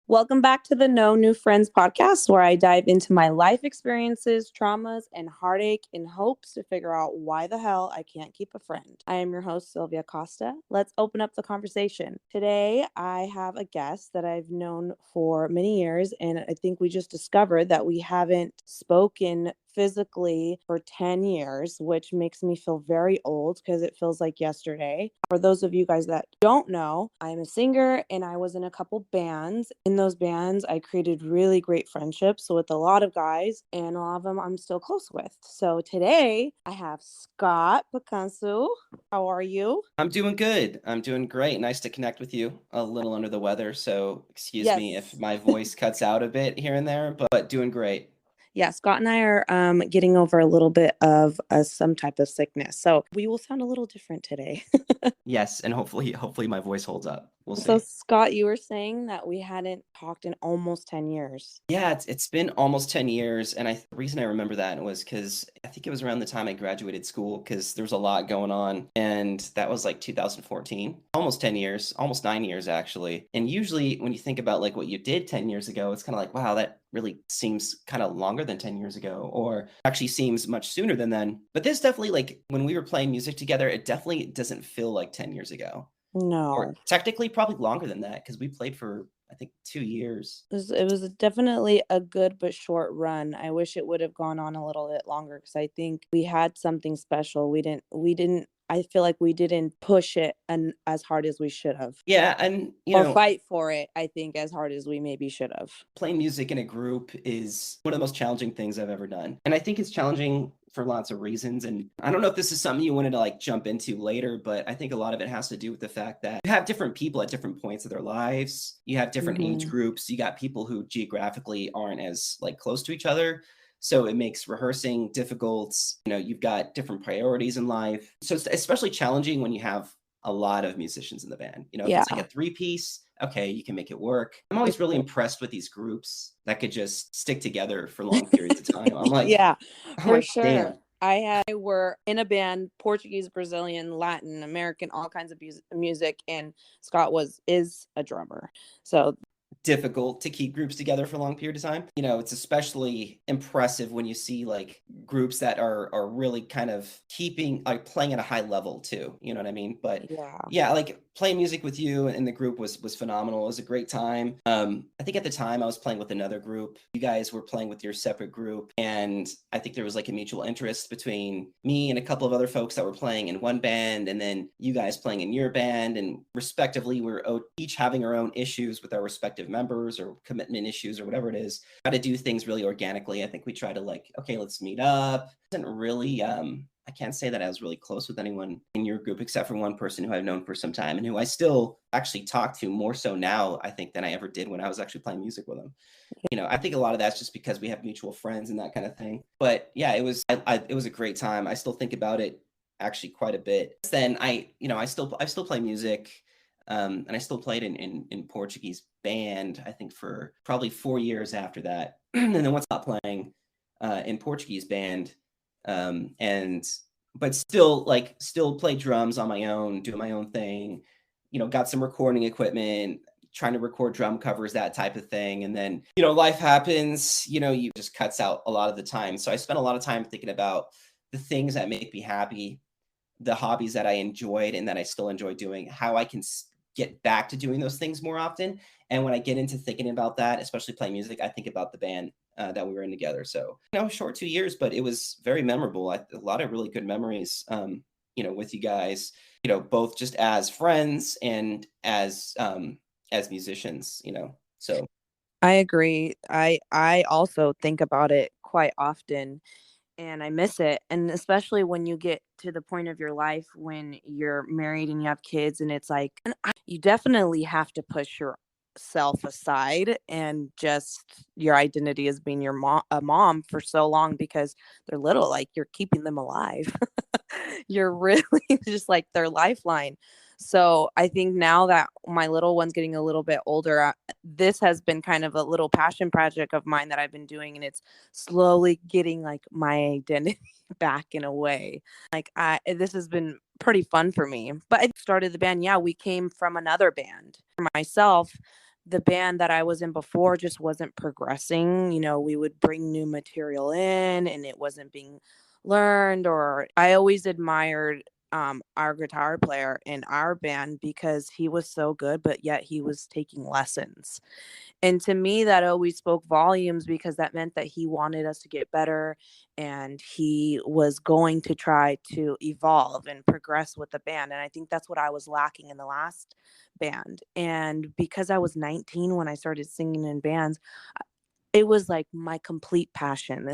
Welcome back to the No New Friends podcast, where I dive into my life experiences, traumas, and heartache in hopes to figure out why the hell I can't keep a friend. I am your host, Silvia Costa. Let's open up the conversation. Today, I have a guest that I've known for many years, and I think we just discovered that we haven't spoken physically for 10 years, which makes me feel very old because it feels like yesterday. For those of you guys that don't know, I'm a singer and I was in a couple bands. In those bands, I created really great friendships with a lot of guys, and a lot of them I'm still close with. So today I have Scott Picanco. How are you? I'm doing good. I'm doing great. Nice to connect with you. A little under the weather, so excuse me if Yes. my voice cuts out a bit here and there, but doing great. Yeah, Scott and I are getting over a little bit of some type of sickness. So we will sound a little different today. Yes, and hopefully my voice holds up. We'll So, see. Scott, you were saying that we hadn't talked in almost 10 years. Yeah, it's been almost 10 years, and the reason I remember that was because I think it was around the time I graduated school because there was a lot going on, and that was like 2014. Almost 10 years, almost 9 years actually. And usually when you think about like what you did 10 years ago, it's kind of like, wow, that really seems kind of longer than 10 years ago, or actually seems much sooner than then. But this definitely, like when we were playing music together, it definitely doesn't feel like 10 years ago. Or No, technically probably longer than that because we played for I think 2 years. it was definitely a good but short run. I wish it would have gone on a little bit longer because I think we had something special. I feel like we didn't push it as hard as we should have, Yeah, and or fight for it, I think, as hard as we maybe should have. playing music in a group is one of the most challenging things I've ever done. And I think it's challenging for lots of reasons. And I don't know if this is something you wanted to like jump into later, but I think a lot of it has to do with the fact that you have different people at different points of their lives. You have different age Hmm. groups. You got people who geographically aren't as like close to each other. So it makes rehearsing difficult. You've got different priorities in life. So it's especially challenging when you have a lot of musicians in the band. If Yeah, it's like a three-piece, okay, you can make it work. I'm always really impressed with these groups that could just stick together for long periods of time. I'm like, yeah, I'm for like, damn. sure. I were in a band, Portuguese, Brazilian, Latin, American, all kinds of music, and Scott is a drummer. So Difficult to keep groups together for a long period of time. It's especially impressive when you see like groups that are really kind of keeping like playing at a high level too. You know what I mean? But yeah. yeah, like playing music with you and the group was phenomenal. It was a great time. I think at the time I was playing with another group. You guys were playing with your separate group, and I think there was like a mutual interest between me and a couple of other folks that were playing in one band, and then you guys playing in your band, and respectively we're each having our own issues with our respective members or commitment issues or whatever it is. Try to do things really organically. I think we try to like, okay, let's meet up. It wasn't really I can't say that I was really close with anyone in your group except for one person who I've known for some time and who I still actually talk to more so now, I think, than I ever did when I was actually playing music with him. I think a lot of that's just because we have mutual friends and that kind of thing. But yeah, it was a great time. I still think about it actually quite a bit. Then I still play music. And I still played in Portuguese band, I think, for probably 4 years after that. And then once I stopped playing in Portuguese band, and but still play drums on my own, do my own thing. Got some recording equipment, trying to record drum covers, that type of thing. And then life happens. You just cuts out a lot of the time. So I spent a lot of time thinking about the things that make me happy, the hobbies that I enjoyed and that I still enjoy doing, how I can get back to doing those things more often. And when I get into thinking about that, especially playing music, I think about the band that we were in together. So, short 2 years, but it was very memorable. A lot of really good memories, with you guys, both just as friends and as musicians, so. I agree. I also think about it quite often, and I miss it. And especially when you get to the point of your life when you're married and you have kids, and it's like you definitely have to push yourself aside and just your identity as being a mom for so long because they're little, like you're keeping them alive. You're really just like their lifeline. So I think now that my little one's getting a little bit older, this has been kind of a little passion project of mine that I've been doing, and it's slowly getting like my identity back in a way. Like this has been pretty fun for me. But I started the band. Yeah, we came from another band. For myself, the band that I was in before just wasn't progressing. You know, we would bring new material in and it wasn't being learned. Or I always admired our guitar player in our band because he was so good, but yet he was taking lessons. And to me, that always spoke volumes because that meant that he wanted us to get better and he was going to try to evolve and progress with the band. And I think that's what I was lacking in the last band. And because I was 19 when I started singing in bands, it was like my complete passion.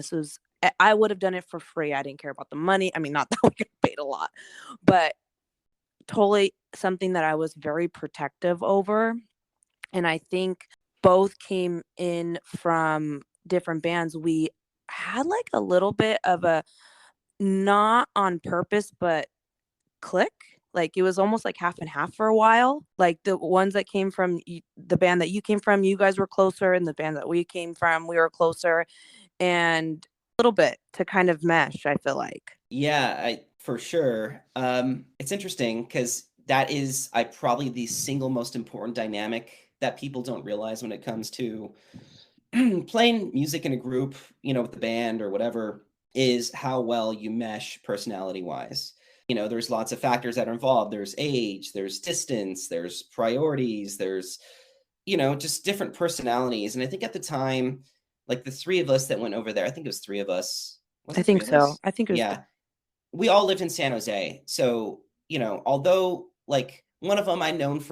I would have done it for free. I didn't care about the money. I mean, not that we got paid a lot, but totally something that I was very protective over. And I think both came in from different bands. We had like a little bit of a, not on purpose, but click. Like it was almost like half and half for a while. Like the ones that came from the band that you came from, you guys were closer, and the band that we came from, we were closer, and a little bit to kind of mesh, I feel like. Yeah, I for sure. It's interesting because that is I probably the single most important dynamic that people don't realize when it comes to playing music in a group, with the band or whatever, is how well you mesh personality wise. There's lots of factors that are involved. There's age, there's distance, there's priorities, there's, just different personalities. And I think at the time, like the three of us that went over there, I think it was three of us. Was I it three think of so. us? I think it was. Yeah. We all lived in San Jose. So, although like one of them I known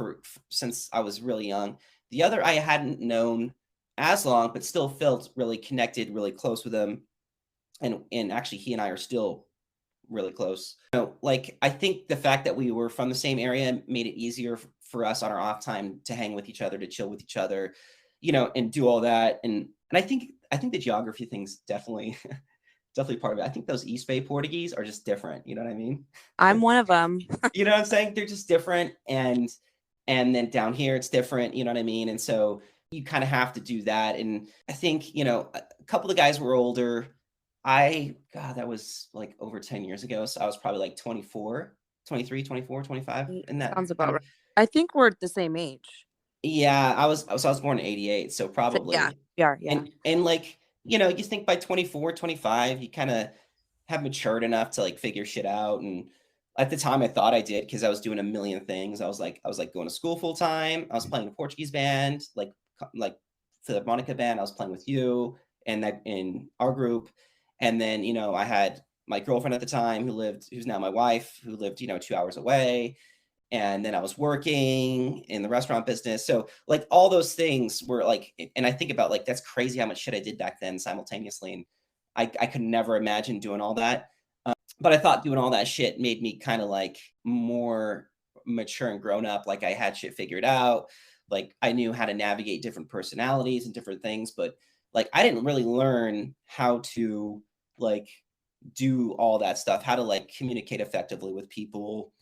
since I was really young, the other I hadn't known as long, but still felt really connected, really close with him. And actually he and I are still really close. Like I think the fact that we were from the same area made it easier for us on our off time to hang with each other, to chill with each other, and do all that. And I think the geography thing's definitely definitely part of it. I think those East Bay Portuguese are just different. You know what I mean? I'm one of them. You know what I'm saying? They're just different. And then down here it's different. You know what I mean? And so you kind of have to do that. And I think, a couple of guys were older. God, that was like over 10 years ago. So I was probably like 24, 23, 24, 25 in that Sounds about kind right. of. I think we're the same age. Yeah, I was born in 88, so So, yeah, probably. yeah. And like, you think by 24, 25, you kind of have matured enough to like figure shit out. And at the time I thought I did because I was doing a million things. I was like going to school full time. I was playing a Portuguese band, like Philharmonica band. I was playing with you and that in our group. And then, I had my girlfriend at the time who's now my wife, who lived, 2 hours away. And then I was working in the restaurant business. So like all those things were like, and I think about like, that's crazy how much shit I did back then simultaneously. And I could never imagine doing all that. But I thought doing all that shit made me kind of like more mature and grown up. Like I had shit figured out. Like I knew how to navigate different personalities and different things, but like I didn't really learn how to like do all that stuff, how to like communicate effectively with people,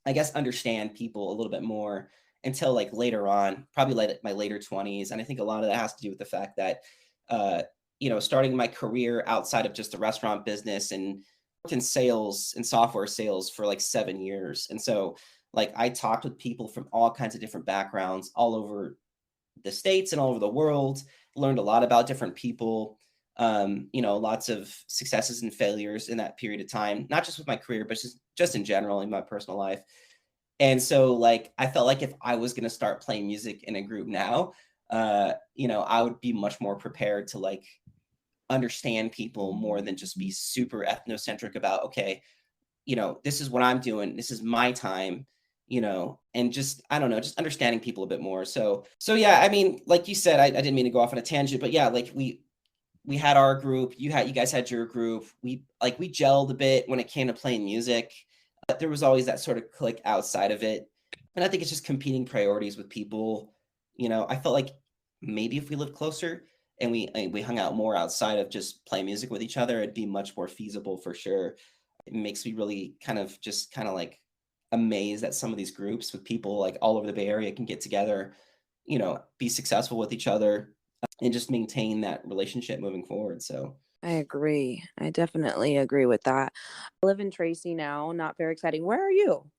I guess understand people a little bit more until like later on, probably like my later 20s. And I think a lot of that has to do with the fact that, uh, starting my career outside of just the restaurant business and worked in sales and software sales for like 7 years. And so like I talked with people from all kinds of different backgrounds all over the States and all over the world, learned a lot about different people, lots of successes and failures in that period of time, not just with my career, but just in general in my personal life. And so like I felt like if I was going to start playing music in a group now, I would be much more prepared to like understand people more than just be super ethnocentric about, okay, this is what I'm doing. This is my time, and just, I don't know, just understanding people a bit more. So yeah, I mean, like you said, I didn't mean to go off on a tangent, but yeah, like we had our group, you guys had your group. We gelled a bit when it came to playing music, but there was always that sort of click outside of it. And I think it's just competing priorities with people. I felt like maybe if we lived closer and we hung out more outside of just playing music with each other, it'd be much more feasible for sure. It makes me really kind of like amazed that some of these groups with people like all over the Bay Area can get together, be successful with each other and just maintain that relationship moving forward. So I agree. I definitely agree with that. I live in Tracy now. Not very exciting. Where are you?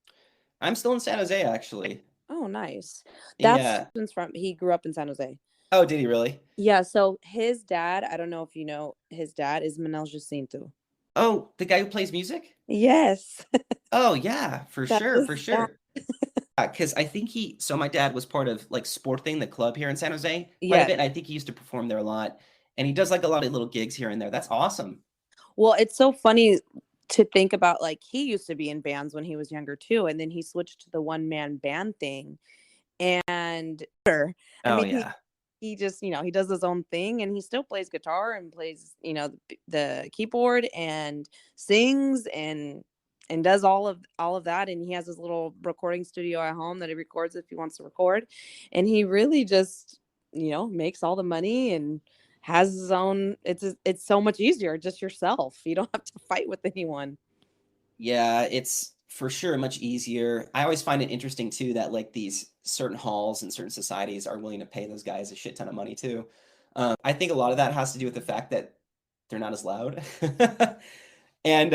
I'm still in San Jose, actually. Oh, nice. That's Yeah. from he grew up in San Jose. Oh, did he really? Yeah, so his dad, I don't know if you know, his dad is Manel Jacinto. Oh, the guy who plays music? Yes, Oh, yeah, for that's sure, for his dad. sure. Because I think so my dad was part of like Sporting, the club here in San Jose, quite a Yes. bit. And I think he used to perform there a lot. And he does like a lot of little gigs here and there. That's awesome. Well, it's so funny to think about, like, he used to be in bands when he was younger too, and then he switched to the one man band thing. And I Oh, mean, yeah. he just, he does his own thing, and he still plays guitar and plays, the keyboard and sings and does all of that, and he has his little recording studio at home that he records if he wants to record. And he really just, makes all the money and has his own. It's so much easier, just yourself. You don't have to fight with anyone. Yeah, it's for sure much easier. I always find it interesting too that like these certain halls and certain societies are willing to pay those guys a shit ton of money too. I think a lot of that has to do with the fact that they're not as loud. And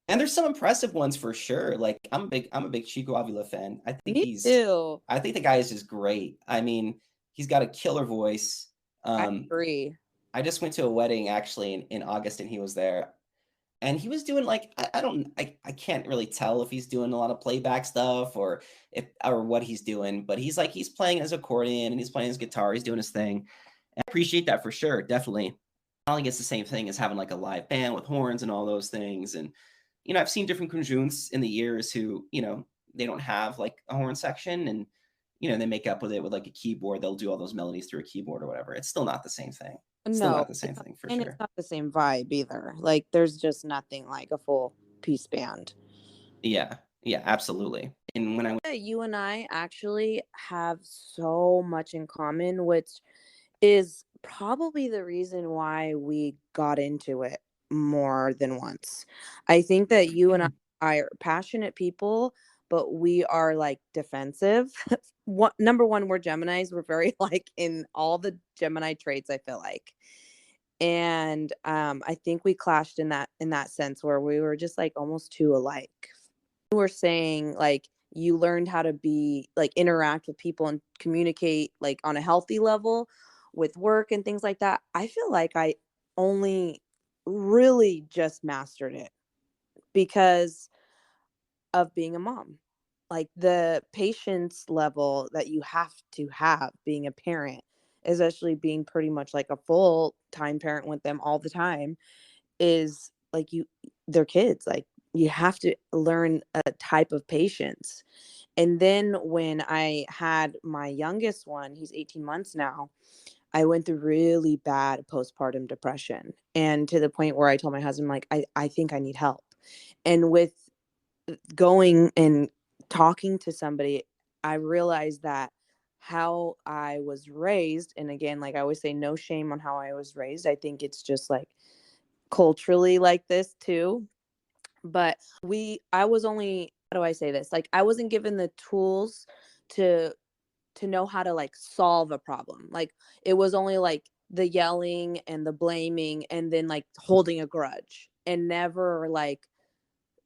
and there's some impressive ones for sure. Like I'm a big Chico Avila fan. Me too. I think the guy is just great. I mean, he's got a killer voice. I Um, agree. I just went to a wedding actually in August and he was there. And he was doing like I can't really tell if he's doing a lot of playback stuff or what he's doing, but he's playing his accordion and he's playing his guitar, he's doing his thing. And I appreciate that for sure, definitely. I don't think it's the same thing as having like a live band with horns and all those things. And I've seen different conjunts in the years who, they don't have like a horn section and they make up with it with like a keyboard. They'll do all those melodies through a keyboard or whatever. It's still not the same thing. Still No, not the same thing for and it's sure. not the same vibe either. Like, there's just nothing like a full piece band. Yeah. Yeah, absolutely. And when I You and I actually have so much in common, which is probably the reason why we got into it more than once. I think that you and I are passionate people, but we are like defensive. Number one, we're Geminis. We're very like in all the Gemini traits, I feel like. And I think we clashed in that sense where we were just like almost too alike. You were saying like you learned how to be like interact with people and communicate like on a healthy level with work and things like that. I feel like I only really just mastered it because of being a mom. Like the patience level that you have to have being a parent, especially being pretty much like a full time parent with them all the time, is like they're kids. Like you have to learn a type of patience. And then when I had my youngest one, he's 18 months now, I went through really bad postpartum depression. And to the point where I told my husband, like, I think I need help. And with going and talking to somebody, I realized that how I was raised, and again, like I always say, no shame on how I was raised. I think it's just like culturally like this too. But I was only, how do I say this? Like I wasn't given the tools to know how to like solve a problem. Like it was only like the yelling and the blaming and then like holding a grudge and never like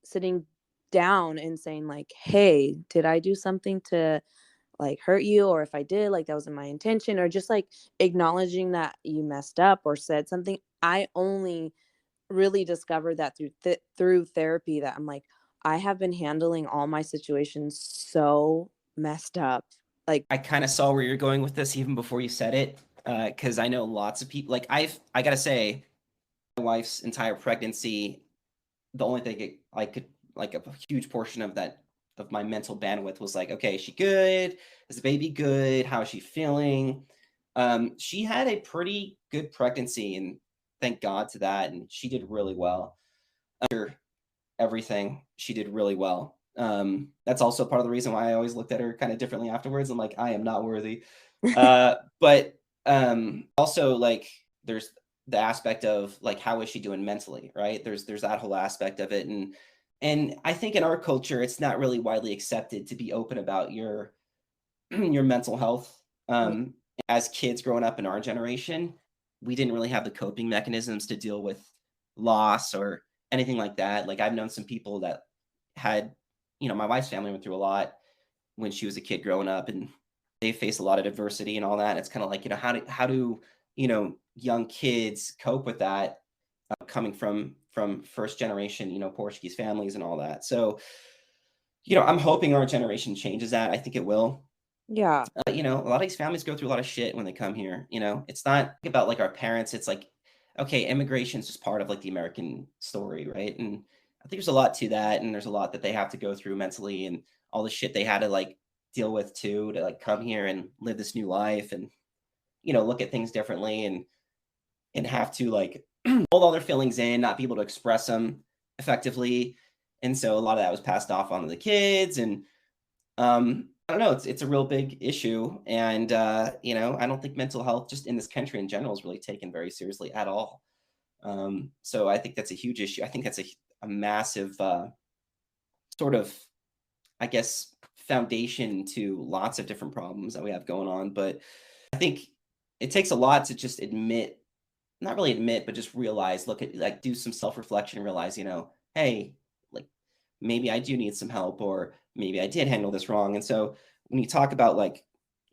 sitting down and saying like, hey, did I do something to like hurt you? Or if I did, like that wasn't my intention, or just like acknowledging that you messed up or said something. I only really discovered that through therapy, that I'm like, I have been handling all my situations so messed up. Like, I kind of saw where you're going with this even before you said it, because I know lots of people. Like I gotta say, my wife's entire pregnancy, the only thing I could like a huge portion of that of my mental bandwidth was like, okay, is she good? Is the baby good? How is she feeling? She had a pretty good pregnancy, and thank God to that. And she did really well. After everything, she did really well. That's also part of the reason why I always looked at her kind of differently afterwards. I'm like, I am not worthy. But also like there's the aspect of like how is she doing mentally, right? There's that whole aspect of it, and And I think in our culture, it's not really widely accepted to be open about your your mental health. Yeah. As kids growing up in our generation, we didn't really have the coping mechanisms to deal with loss or anything like that. Like I've known some people that had, my wife's family went through a lot when she was a kid growing up, and they face a lot of adversity and all that. It's kind of like, how do young kids cope with that, coming from first generation, Portuguese families and all that. So, I'm hoping our generation changes that. I think it will. Yeah. A lot of these families go through a lot of shit when they come here. It's not about like our parents. It's like, okay, immigration is just part of like the American story, right? And I think there's a lot to that, and there's a lot that they have to go through mentally, and all the shit they had to like deal with too, to like come here and live this new life, and look at things differently, and have to like hold all their feelings in, not be able to express them effectively. And so a lot of that was passed off onto the kids, and I don't know, it's a real big issue, and I don't think mental health just in this country in general is really taken very seriously at all. So I think that's a huge issue. I think that's a massive sort of, I guess, foundation to lots of different problems that we have going on. But I think it takes a lot to just admit, not really admit, but just realize, look at, like, do some self-reflection and realize, hey, like, maybe I do need some help, or maybe I did handle this wrong. And so when you talk about like,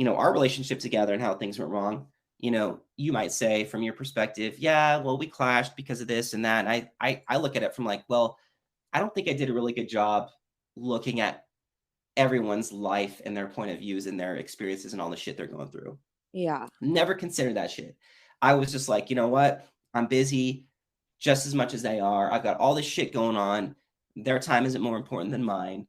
our relationship together and how things went wrong, you might say from your perspective, yeah, well, we clashed because of this and that. And I look at it from like, well, I don't think I did a really good job looking at everyone's life and their point of views and their experiences and all the shit they're going through. Yeah. Never considered that shit. I was just like, you know what? I'm busy just as much as they are. I've got all this shit going on. Their time isn't more important than mine.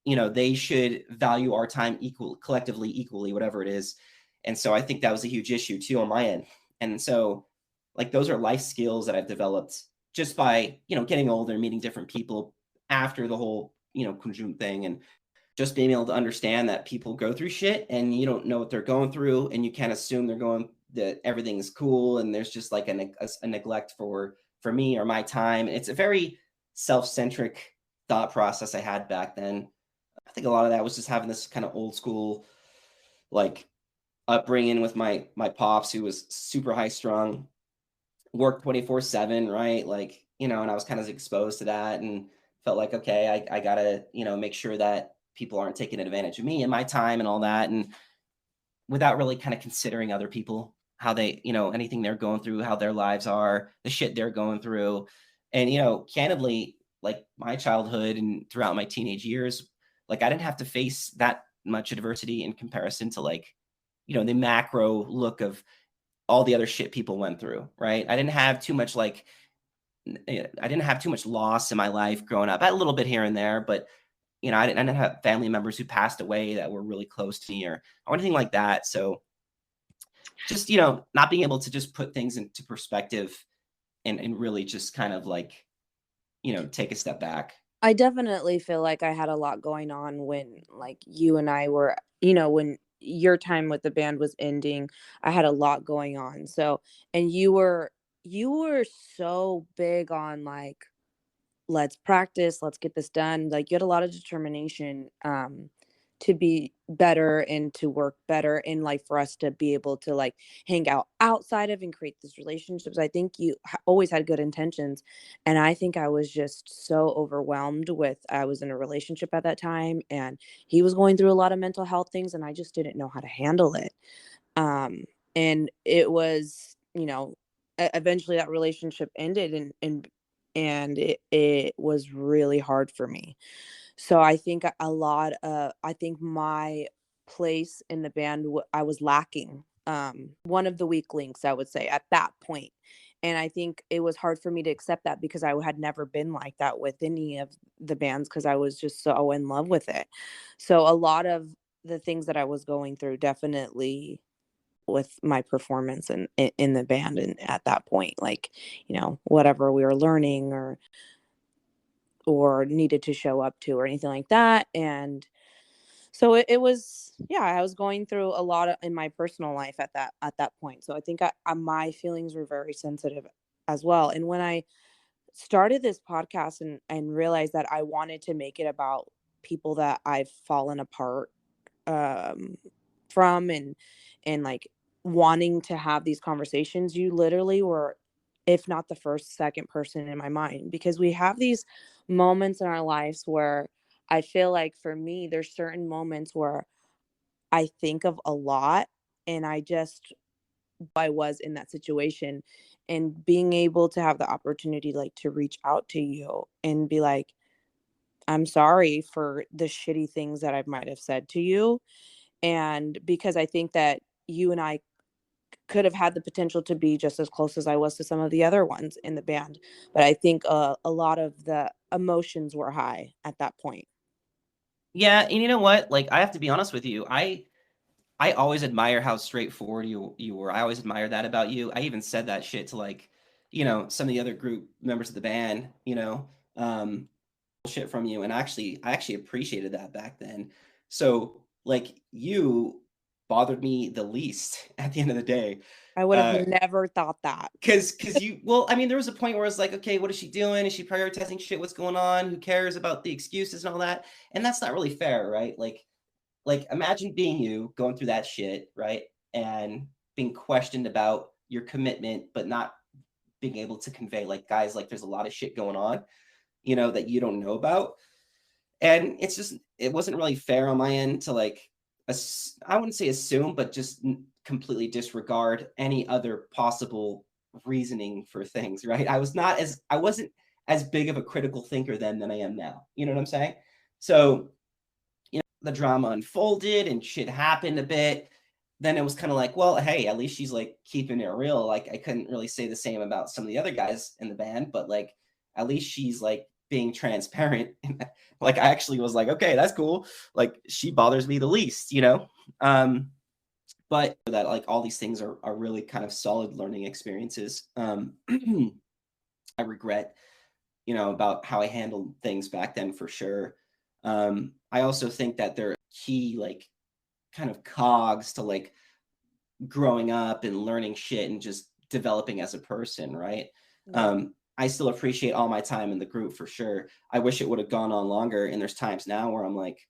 They should value our time collectively, equally, whatever it is. And so I think that was a huge issue too on my end. And so, like, those are life skills that I've developed just by, getting older, meeting different people after the whole, conjunct thing, and just being able to understand that people go through shit and you don't know what they're going through, and you can't assume that everything is cool, and there's just like a neglect for me or my time. It's a very self-centric thought process I had back then. I think a lot of that was just having this kind of old school, like, upbringing with my pops, who was super high strung, worked 24/7, right? Like, and I was kind of exposed to that, and felt like, okay, I gotta, make sure that people aren't taking advantage of me and my time and all that. And without really kind of considering other people, how they, anything they're going through, how their lives are, the shit they're going through. And, candidly, like my childhood and throughout my teenage years, like I didn't have to face that much adversity in comparison to like, the macro look of all the other shit people went through, right? I didn't have too much like, I didn't have too much loss in my life growing up. I had a little bit here and there, but I didn't have family members who passed away that were really close to me, or anything like that. So just, not being able to just put things into perspective, and really just kind of like, take a step back. I definitely feel like I had a lot going on when, like, you and I were, when your time with the band was ending, I had a lot going on. So, and you were so big on like, let's practice, let's get this done. Like, you had a lot of determination to be better and to work better, and like for us to be able to like hang out outside of and create these relationships. I think you always had good intentions, and I think I was just so overwhelmed with, I was in a relationship at that time, and he was going through a lot of mental health things, and I just didn't know how to handle it. And it was, eventually that relationship ended, and it was really hard for me. So I think I think my place in the band, I was lacking, one of the weak links, I would say, at that point. And I think it was hard for me to accept that, because I had never been like that with any of the bands, because I was just so in love with it. So a lot of the things that I was going through, definitely with my performance in the band, and at that point, like, whatever we were learning, or needed to show up to, or anything like that. And so it was, yeah, I was going through a lot in my personal life at that point. So I think my feelings were very sensitive as well. And when I started this podcast and realized that I wanted to make it about people that I've fallen apart um from, and like wanting to have these conversations, you literally were, if not the first, second person in my mind, because we have these moments in our lives where I feel like, for me, there's certain moments where I think of a lot, and I just I was in that situation, and being able to have the opportunity, like, to reach out to you and be like, I'm sorry for the shitty things that I might have said to you. And because I think that you and I could have had the potential to be just as close as I was to some of the other ones in the band. But I think a lot of the emotions were high at that point. Yeah, and you know what? Like, I have to be honest with you. I always admire how straightforward you were. I always admire that about you. I even said that shit to, like, some of the other group members of the band, shit from you, and I actually appreciated that back then. So, like, you bothered me the least at the end of the day. I would have Uh never thought that. Cause you well, I mean, there was a point where I was like, okay, what is she doing? Is she prioritizing shit? What's going on? Who cares about the excuses and all that? And that's not really fair, right? Like imagine being you going through that shit, right? And being questioned about your commitment, but not being able to convey, like, guys, like, there's a lot of shit going on, that you don't know about. And it wasn't really fair on my end to, like, I wouldn't say assume, but just completely disregard any other possible reasoning for things, right? I wasn't as big of a critical thinker then than I am now. You know what I'm saying? So, the drama unfolded and shit happened a bit. Then it was kind of like, well, hey, at least she's, like, keeping it real. Like, I couldn't really say the same about some of the other guys in the band, but, like, at least she's, like, being transparent. Like, I actually was like, okay, that's cool. Like, she bothers me the least. But that, like, all these things are really kind of solid learning experiences. I regret, about how I handled things back then for sure. I also think that they're key, like, kind of cogs to, like, growing up and learning shit and just developing as a person, right? Yeah. I still appreciate all my time in the group for sure. I wish it would have gone on longer. And there's times now where I'm like,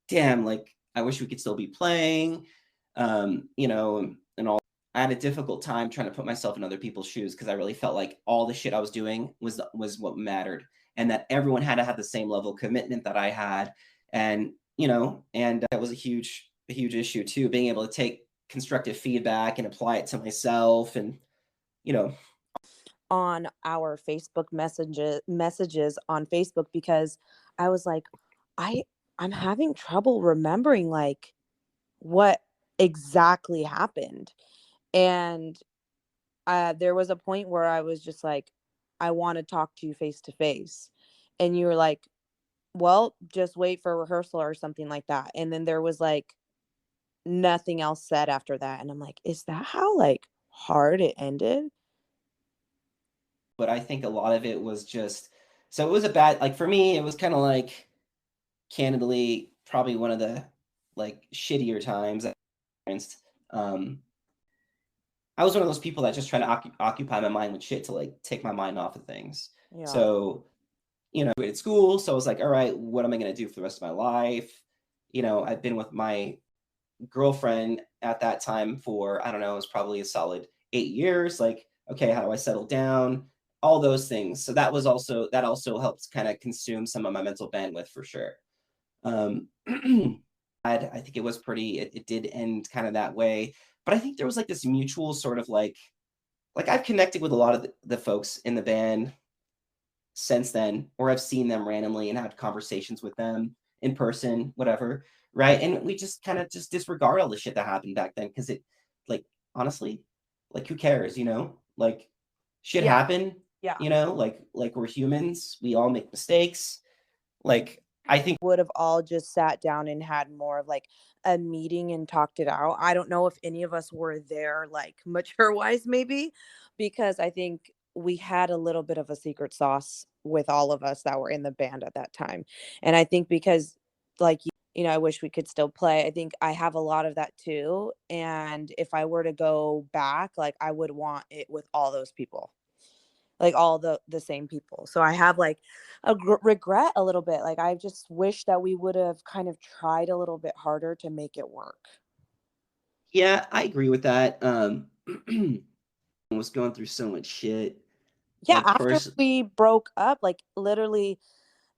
damn, like, I wish we could still be playing, and all. I had a difficult time trying to put myself in other people's shoes because I really felt like all the shit I was doing was what mattered, and that everyone had to have the same level of commitment that I had, and that was a huge issue too. Being able to take constructive feedback and apply it to myself, and you know, On our Facebook messages on Facebook, because I was like, I I'm having trouble remembering, like, what exactly happened. And there was a point where I was just like, I want to talk to you face to face. And you were like, well, just wait for rehearsal or something like that. And then there was like nothing else said after that. And I'm like, is that how, like, hard it ended? but I think a lot of it was just, so it was a bad, like, for me, it was kind of like, candidly, probably one of the, like, shittier times I experienced. I was one of those people that just try to occupy my mind with shit to, like, take my mind off of things. Yeah. So, at school, so I was like, all right, what am I going to do for the rest of my life? I've been with my girlfriend at that time for, I don't know, it was probably a solid 8 years. Like, okay, how do I settle down? All those things. So that also helps kind of consume some of my mental bandwidth for sure. I think it did end kind of that way, but I think there was, like, this mutual sort of, like, I've connected with a lot of the folks in the band since then, or I've seen them randomly and had conversations with them in person, whatever, right? And we just kind of just disregard all the shit that happened back then because like, honestly, like, who cares, Like, shit Yeah. happened, Yeah. like we're humans, we all make mistakes. Like, I think Would have all just sat down and had more of like a meeting and talked it out. I don't know if any of us were there, like, mature wise, maybe, because I think we had a little bit of a secret sauce with all of us that were in the band at that time. And I think because, like, I wish we could still play. I think I have a lot of that too. And if I were to go back, like, I would want it with all those people. like all the same people. So I have like a regret a little bit. Like I just wish that we would have kind of tried a little bit harder to make it work. Yeah, I agree with that. I was going through so much shit. Yeah, Like after person we broke up, like literally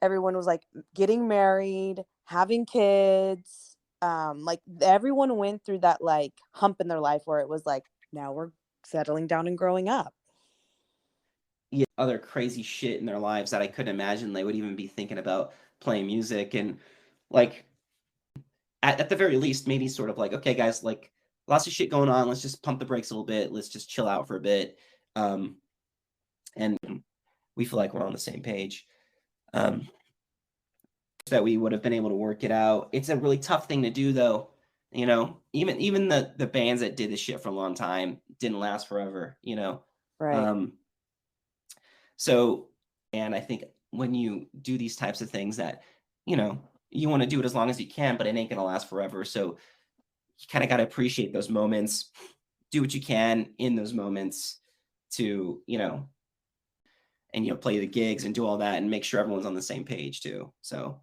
everyone was like getting married, having kids. Like everyone went through that like hump in their life where it was like, now we're settling down and growing up. yeah, other crazy shit in their lives that I couldn't imagine they would even be thinking about playing music. And like at the very least, maybe sort of like, okay, guys, like lots of shit going on. Let's just pump the brakes a little bit. Let's just chill out for a bit. Um, and we feel like we're on the same page. Um, that we would have been able to work it out. It's a really tough thing to do though. You know, even the bands that did this shit for a long time didn't last forever, you know. Right. Um, so and I think when you do these types of things that, you know, you want to do it as long as you can, but it ain't gonna last forever. So you kind of got to appreciate those moments, do what you can in those moments to, you know, and play the gigs and do all that and make sure everyone's on the same page too. So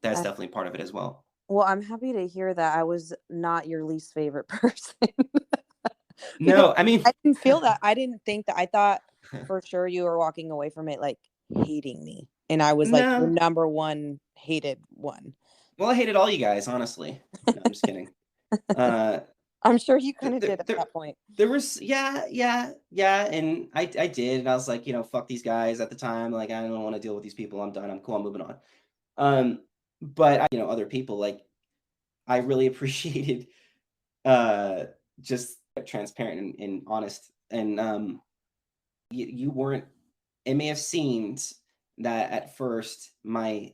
that's I, definitely part of it as well. well, I'm happy to hear that I was not your least favorite person. Because No, I mean, I didn't feel that. I didn't think that. I thought for sure you were walking away from it like hating me. And I was like your no. number one hated one. Well, I hated all you guys, honestly. No, I'm just kidding. Uh, I'm sure you kind th- of there, did at there, that point. there was, yeah, and I did, and I was like, fuck these guys at the time. Like, I don't want to deal with these people. I'm done. I'm cool. I'm moving on. Um, but other people, like, I really appreciated uh just transparent and honest, and you weren't. It may have seemed that at first my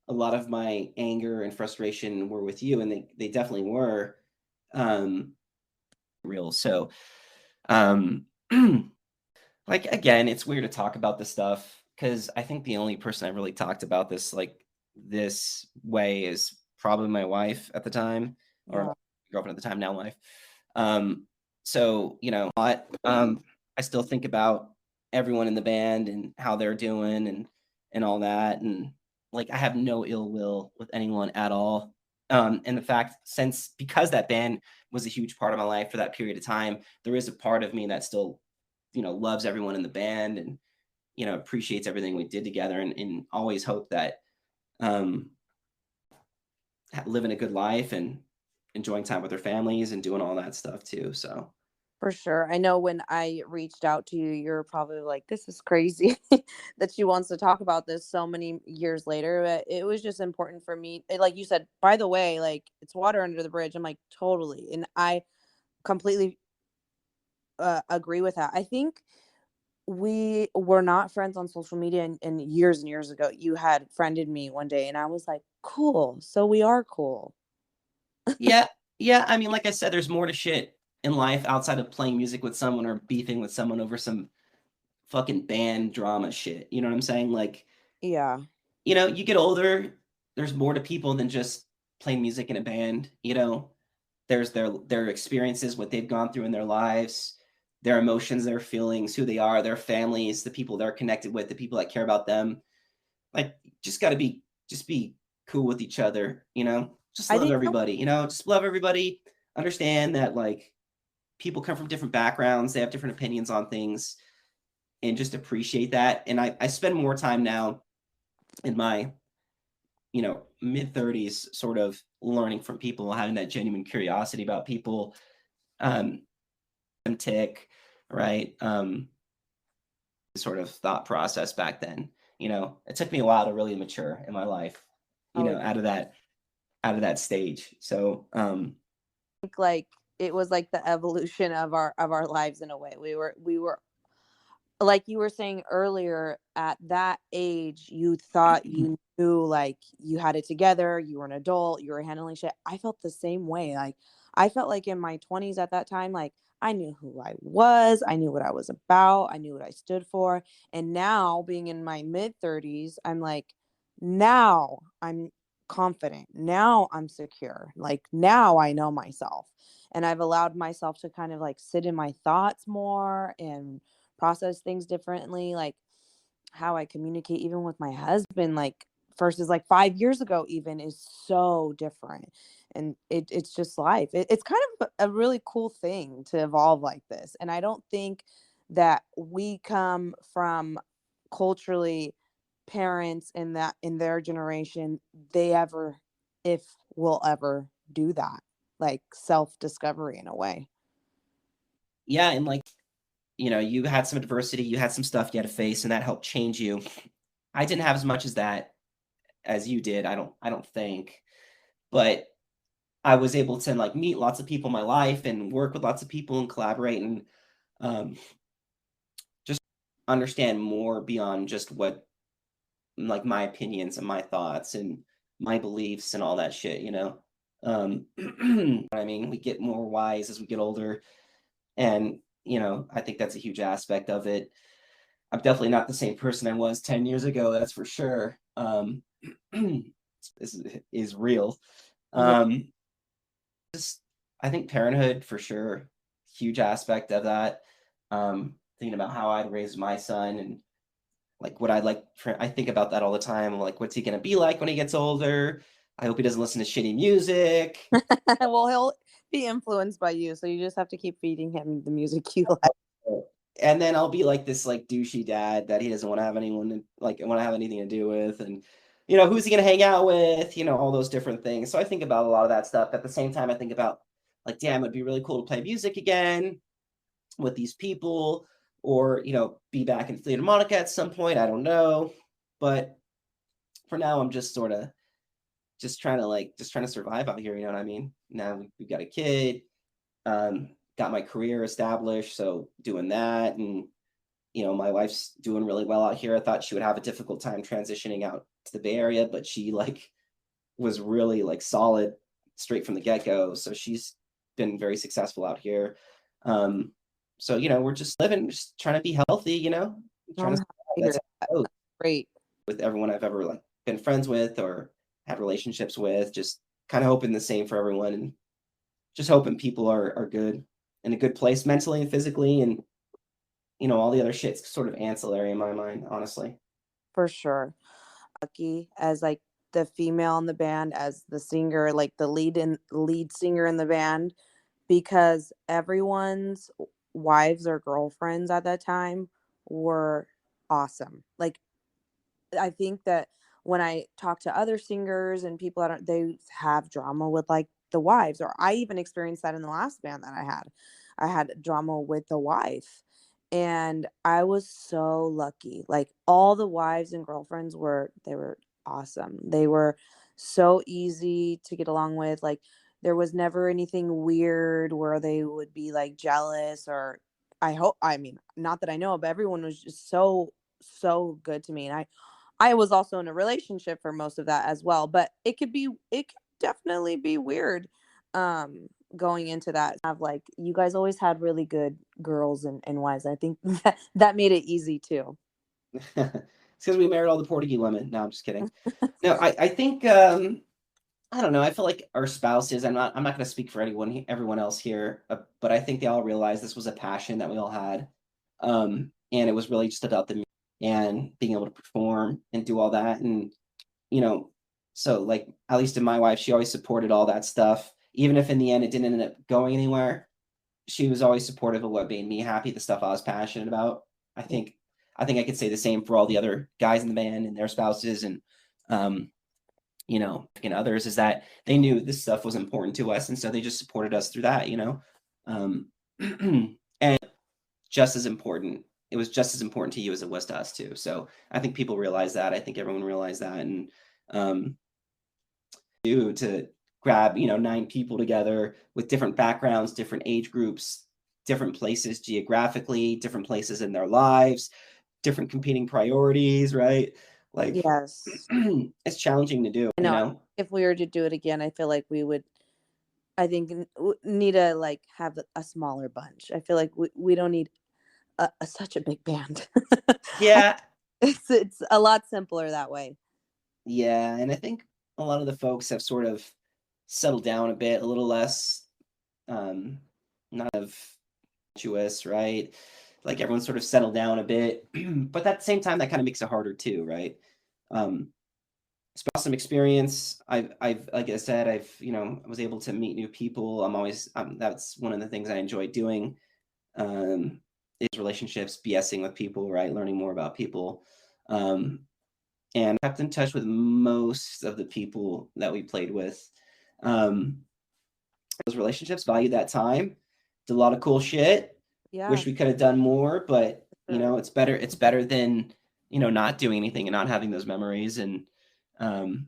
a lot of my anger and frustration were with you, and they definitely were um real. So um like, again, it's weird to talk about this stuff because I think the only person I really talked about this like this way is probably my wife at the time, or Yeah, girlfriend at the time, now wife. Um, so I still think about everyone in the band and how they're doing and all that, and like I have no ill will with anyone at all. And the fact, since because that band was a huge part of my life for that period of time, there is a part of me that still loves everyone in the band and appreciates everything we did together, and always hope that um living a good life and enjoying time with their families and doing all that stuff too. So for sure. I know when I reached out to you, you're probably like, this is crazy that she wants to talk about this so many years later. But it was just important for me. Like you said, by the way, like it's water under the bridge. I'm like, totally. And I completely agree with that. I think we were not friends on social media and years and years ago. You had friended me one day and I was like, cool. So we are cool. yeah, yeah. I mean, like I said, there's more to shit in life outside of playing music with someone or beefing with someone over some fucking band drama shit. You know what I'm saying? Like, Yeah, you get older, there's more to people than just playing music in a band. There's their experiences, what they've gone through in their lives, their emotions, their feelings, who they are, their families, the people they're connected with, the people that care about them. Like, just got to be cool with each other. Just I love think everybody. Just love everybody. Understand that like people come from different backgrounds, they have different opinions on things, and just appreciate that. And I spend more time now in my mid 30s sort of learning from people, having that genuine curiosity about people, um tick, right? Sort of thought process back then. It took me a while to really mature in my life, I would out of that stage. So think like it was like the evolution of our lives in a way. We were like you were saying earlier, at that age you thought you knew, like you had it together, you were an adult, you were handling shit. I felt the same way. Like I felt like in my 20s at that time, like I knew who I was, I knew what I was about, I knew what I stood for. And now being in my mid 30s, I'm like, now I'm confident, now I'm secure, like now I know myself, and I've allowed myself to kind of like sit in my thoughts more and process things differently, like how I communicate even with my husband, like versus like 5 years ago, even is so different. And it's just life. It's kind of a really cool thing to evolve like this. And I don't think that we come from culturally parents in that in their generation, they ever, if will ever do that, like self discovery in a way. Yeah, and like, you had some adversity, you had some stuff you had to face, and that helped change you. I didn't have as much as that as you did, I don't think, but I was able to, like, meet lots of people in my life and work with lots of people and collaborate and, um, just understand more beyond just what like, my opinions and my thoughts and my beliefs and all that shit, you know? I mean, we get more wise as we get older, and, I think that's a huge aspect of it. I'm definitely not the same person I was 10 years ago, that's for sure. This is real. Yeah. Um, just I think parenthood for sure, huge aspect of that. Thinking about how I'd raise my son and like what I'd like for I think about that all the time. Like, what's he gonna be like when he gets older? I hope he doesn't listen to shitty music. Well, he'll be influenced by you, so you just have to keep feeding him the music you like. And then I'll be like this like douchey dad that he doesn't want to have want to have anything to do with, and who's he gonna hang out with? All those different things. So I think about a lot of that stuff. At the same time, I think about like, damn, it'd be really cool to play music again with these people, or be back in Theater Monica at some point. I don't know, but for now, I'm just sort of just trying to survive out here. You know what I mean? Now we've got a kid, got my career established, so doing that, and my wife's doing really well out here. I thought she would have a difficult time transitioning out to the Bay Area, but she like was really like solid straight from the get-go. So she's been very successful out here. So we're just living, just trying to be healthy, trying I'm to happy to hear that's that. how it goes Great. with everyone I've ever like been friends with or had relationships with, just kind of hoping the same for everyone and just hoping people are good in a good place mentally and physically, and all the other shit's sort of ancillary in my mind, honestly. For sure. Lucky as like the female in the band, as the singer, like the lead singer in the band, because everyone's wives or girlfriends at that time were awesome. Like I think that when I talk to other singers and people that they have drama with like the wives, or I even experienced that in the last band that I had. I had drama with the wife, and I was so lucky. Like all the wives and girlfriends they were awesome. They were so easy to get along with. Like there was never anything weird where they would be like jealous or I mean, not that I know, but everyone was just so good to me. And I was also in a relationship for most of that as well, but it could definitely be weird going into that. Have like you guys always had really good girls and wives. I think that made it easy too. It's because we married all the Portuguese women. No, I'm just kidding. No, I think I don't know. I feel like our spouses. I'm not going to speak for everyone else here, but I think they all realized this was a passion that we all had, and it was really just about the music and being able to perform and do all that, and you know, so like at least in my wife, she always supported all that stuff, even if in the end it didn't end up going anywhere. She was always supportive of what made me happy, the stuff I was passionate about. I Yeah, think I think I could say the same for all the other guys in the band and their spouses and um, and others is that they knew this stuff was important to us and so they just supported us through that. Um, and just as important, it was just as important to you as it was to us too. So I think people realize that. I think everyone realized that and um to grab, 9 people together with different backgrounds, different age groups, different places geographically, different places in their lives, different competing priorities, right? Like, yes. it's challenging to do, I know. If we were to do it again, I feel like we would. I think need to like have a smaller bunch. I feel like we don't need such a big band. Yeah, It's a lot simpler that way. yeah, and I think a lot of the folks have sort of settled down a bit, a little less, not of virtuous, right? like everyone's sort of settled down a bit. But at the same time, that kind of makes it harder too, right? It's been awesome experience. I've like I said, I was able to meet new people. That's one of the things I enjoy doing. Is relationships, BSing with people, right? Learning more about people. Um, and I kept in touch with most of the people that we played with. Um, those relationships, valued that time, did a lot of cool shit. Yeah, Wish we could have done more, but sure. it's better than, not doing anything and not having those memories. And um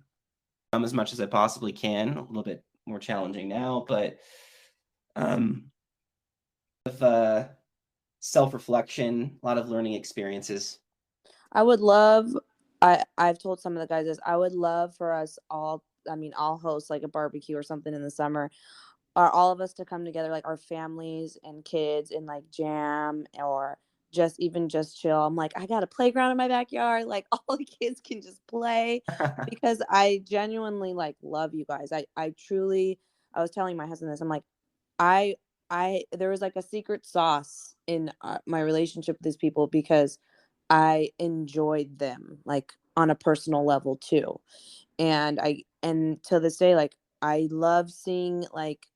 as much as I possibly can. A little bit more challenging now, but um of self-reflection, a lot of learning experiences. I would love, I've told some of the guys this, I would love for us all, I mean, I'll host like a barbecue or something in the summer, or all of us to come together, like our families and kids, and like jam, or just even just chill. I'm like, I got a playground in my backyard. Like all the kids can just play, because I genuinely like love you guys. I truly, I was telling my husband this. I'm like, I there was like a secret sauce in my relationship with these people, because I enjoyed them like on a personal level too. And to this day, like I love seeing like,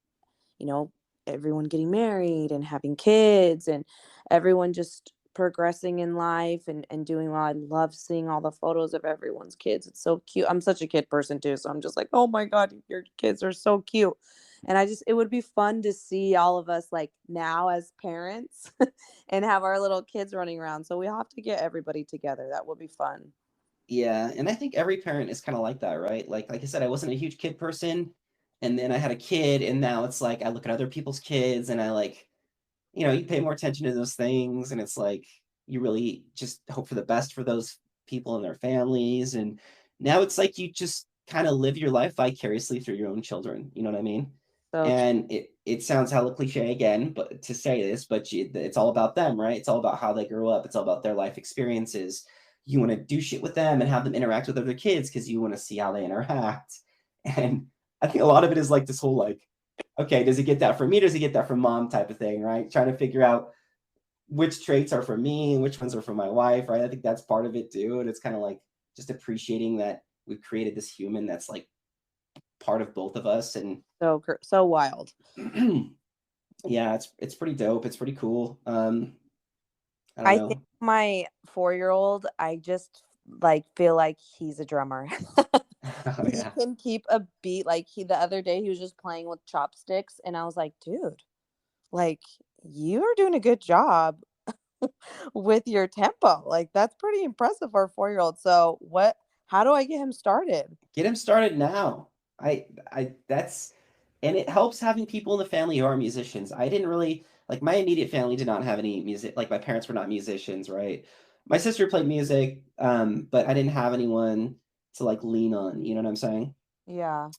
you know, everyone getting married and having kids, and everyone just progressing in life and doing well. I love seeing all the photos of everyone's kids. It's so cute. I'm such a kid person too. So I'm just like, oh my God, your kids are so cute. And it would be fun to see all of us like now as parents and have our little kids running around. So we have to get everybody together. That would be fun. Yeah, and I think every parent is kind of like that, right? Like I said, I wasn't a huge kid person, and then I had a kid, and now it's like I look at other people's kids, and I like, you pay more attention to those things, and it's like you really just hope for the best for those people and their families. And now it's like you just kind of live your life vicariously through your own children. You know what I mean? So true. And it sounds hella cliche again, but to say this, but it's all about them, right? It's all about how they grew up. It's all about their life experiences. You want to do shit with them and have them interact with other kids because you want to see how they interact. And I think a lot of it is like this whole like, okay, does he get that from me? Does he get that from mom type of thing, right? Trying to figure out which traits are from me and which ones are from my wife, right? I think that's part of it too. And it's kind of like just appreciating that we've created this human that's like part of both of us. And So wild. yeah, it's pretty dope. It's pretty cool. I don't I think know. my 4-year-old, I just like feel like he's a drummer. Oh He yeah. can keep a beat. Like the other day he was just playing with chopsticks, and I was like, dude, like you're doing a good job with your tempo. Like that's pretty impressive for a 4-year-old. So how do I get him started? Get him started now. I that's and it helps having people in the family who are musicians. I didn't really like my immediate family did not have any music. Like my parents were not musicians, right? My sister played music, but I didn't have anyone to like lean on. You know what I'm saying? Yeah.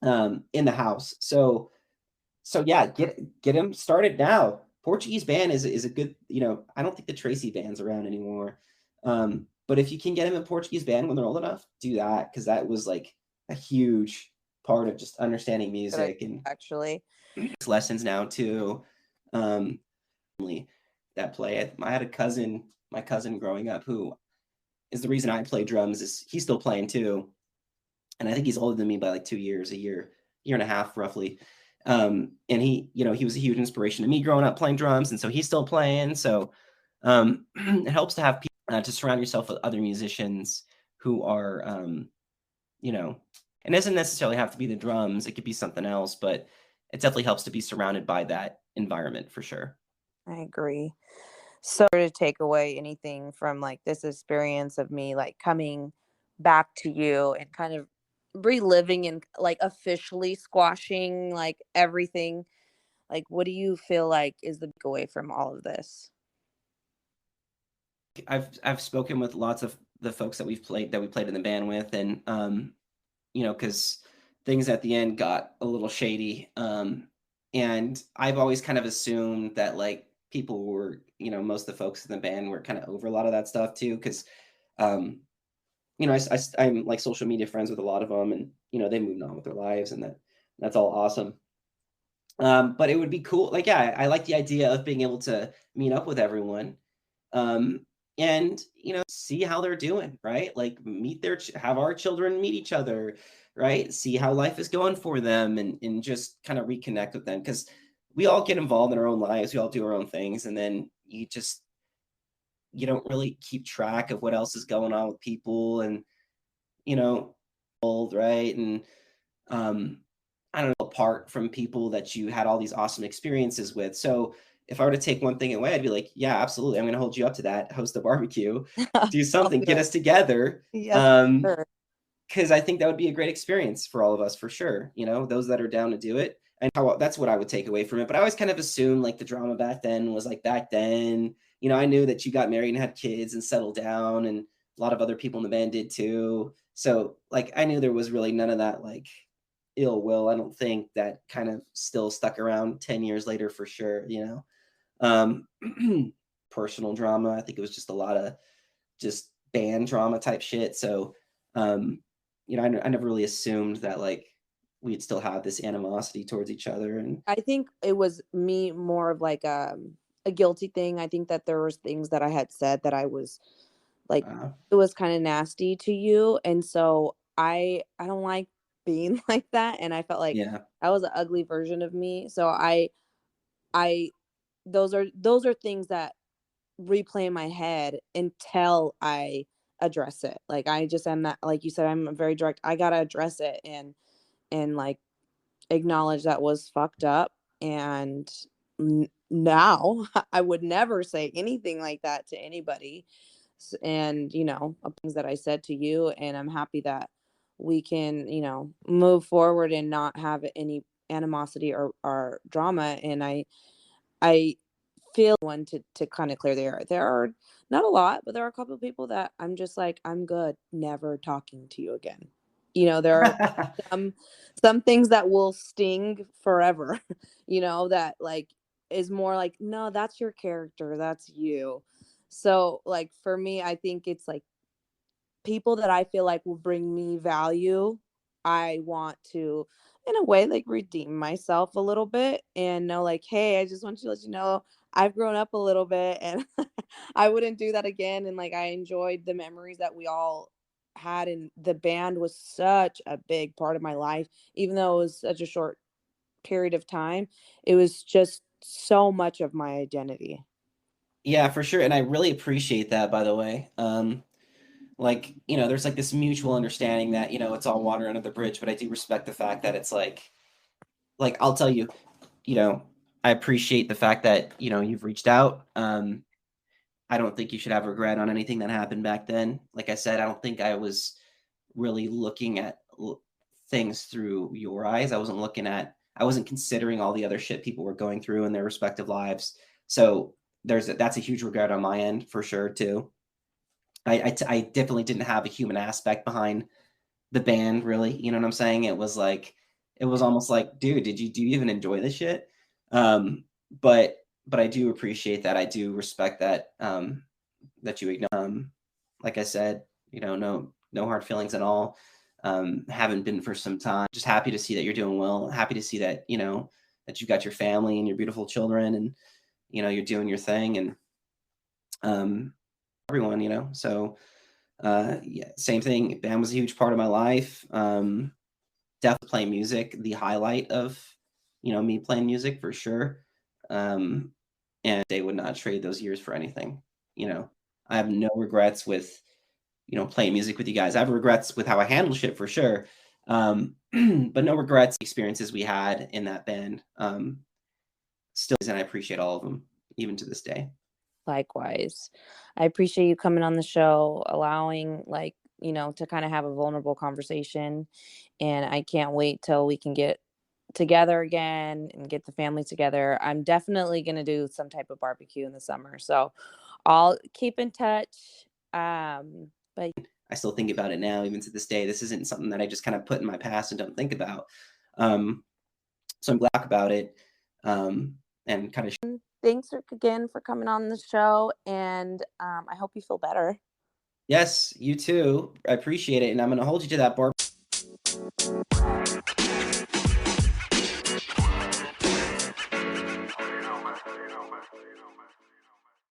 In the house. So yeah, get him started now. Portuguese band is a good. I don't think the Tracy band's around anymore. But if you can get him in Portuguese band when they're old enough, do that because that was like a huge part of just understanding Good idea, music and actually. lessons now too. Um, that play. I had my cousin growing up, who is the reason I play drums. Is he's still playing too, and I think he's older than me by like 2 years, year and a half roughly. And he was a huge inspiration to me growing up playing drums, and so he's still playing. So it helps to have people to surround yourself with other musicians who are, it doesn't necessarily have to be the drums. It could be something else, but it definitely helps to be surrounded by that environment for sure. I agree. So to take away anything from like this experience of me like coming back to you and kind of reliving and like officially squashing like everything, like what do you feel like is the big away from all of this? I've spoken with lots of the folks that we played in the band with, and because things at the end got a little shady. And I've always kind of assumed that like people were, most of the folks in the band were kind of over a lot of that stuff too, because um, I'm like social media friends with a lot of them, and they moved on with their lives, and that's all awesome. But it would be cool. Like, yeah, I like the idea of being able to meet up with everyone. um, and see how they're doing, right? Like have our children meet each other, right? See how life is going for them, and just kind of reconnect with them, because we all get involved in our own lives, we all do our own things, and then you don't really keep track of what else is going on with people, and you know old, right? And um I don't know, apart from people that you had all these awesome experiences with. So if I were to take one thing away, I'd be like, yeah, absolutely, I'm going to hold you up to that. Host a barbecue, do I'll something, do get it. us together. Yes, um sure. because I think that would be a great experience for all of us, for sure. Those that are down to do it. And that's what I would take away from it. But I always kind of assumed like the drama back then was like back then. I knew that you got married and had kids and settled down, and a lot of other people in the band did too. So like I knew there was really none of that like ill will. I don't think that kind of still stuck around 10 years later, for sure. Um Personal drama. I think it was just a lot of just band drama type shit. So, I never really assumed that like we'd still have this animosity towards each other. And I think it was me more of like a guilty thing. I think that there was things that I had said that I was like uh, it was kind of nasty to you, and so I don't like being like that, and I felt like yeah, that was an ugly version of me. So I those are things that replay in my head until I address it. Like I just am that, like you said, I'm very direct. I gotta address it and like acknowledge that was fucked up. And now I would never say anything like that to anybody. And things that I said to you, and I'm happy that we can move forward and not have any animosity or drama. And I feel one to kind of clear the air. There are not a lot, but there are a couple of people that I'm just like, I'm good, never talking to you again. There are some some things that will sting forever, that like is more like, no, that's your character, that's you. So like for me, I think it's like people that I feel like will bring me value. I want to, in a way, like redeem myself a little bit and know, like, hey, I just want to let you know I've grown up a little bit and I wouldn't do that again. And like, I enjoyed the memories that we all had. And the band was such a big part of my life, even though it was such a short period of time. It was just so much of my identity. yeah, for sure. And I really appreciate that, by the way. Like, there's like this mutual understanding that, it's all water under the bridge, but I do respect the fact that it's like I'll tell you, you know, I appreciate the fact that, you've reached out. I don't think you should have regret on anything that happened back then. Like I said, I don't think I was really looking at things through your eyes. I wasn't considering all the other shit people were going through in their respective lives. So that's a huge regret on my end, for sure too. I definitely didn't have a human aspect behind the band, really. You know what I'm saying? It was almost like, dude, do you even enjoy this shit? Um, but I do appreciate that. I do respect that, that you like I said, no hard feelings at all. Haven't been for some time. Just happy to see that you're doing well. Happy to see that, that you got your family and your beautiful children, and you're doing your thing, and um everyone, so yeah, same thing. Band was a huge part of my life. Definitely playing music, the highlight of me playing music, for sure. Um, and they would not trade those years for anything. You know, I have no regrets with playing music with you guys. I have regrets with how I handle shit, for sure. But no regrets. Experiences we had in that band. Still, and I appreciate all of them, even to this day. Likewise. I appreciate you coming on the show, allowing to kind of have a vulnerable conversation. And I can't wait till we can get together again and get the family together. I'm definitely going to do some type of barbecue in the summer. So I'll keep in touch. But I still think about it now, even to this day. This isn't something that I just kind of put in my past and don't think about. Um, so I'm glad about it, and kind of. thanks again for coming on the show. And I hope you feel better. Yes, you too. I appreciate it, and I'm gonna hold you to that bar